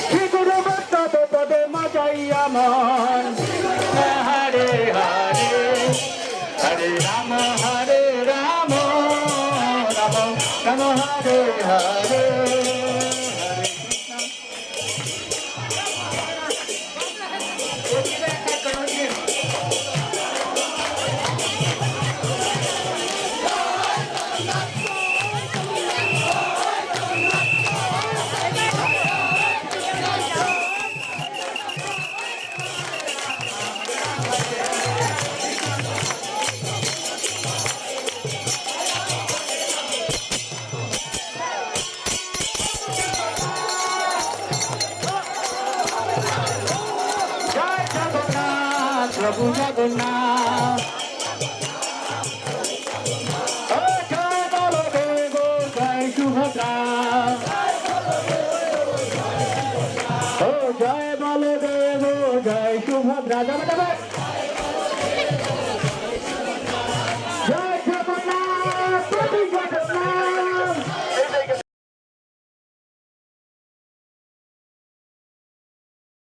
শ্রী গুরু বৈষ্ণব পদে মজাইয়া মন হরে হরে হরে রাম রাম রাম হরে হরে প্রভু জগন্নাথ জয় বলদেব জয় সুভদ্রা ও জয় বলদেব জয় সুভদ্রা যাবে যাবে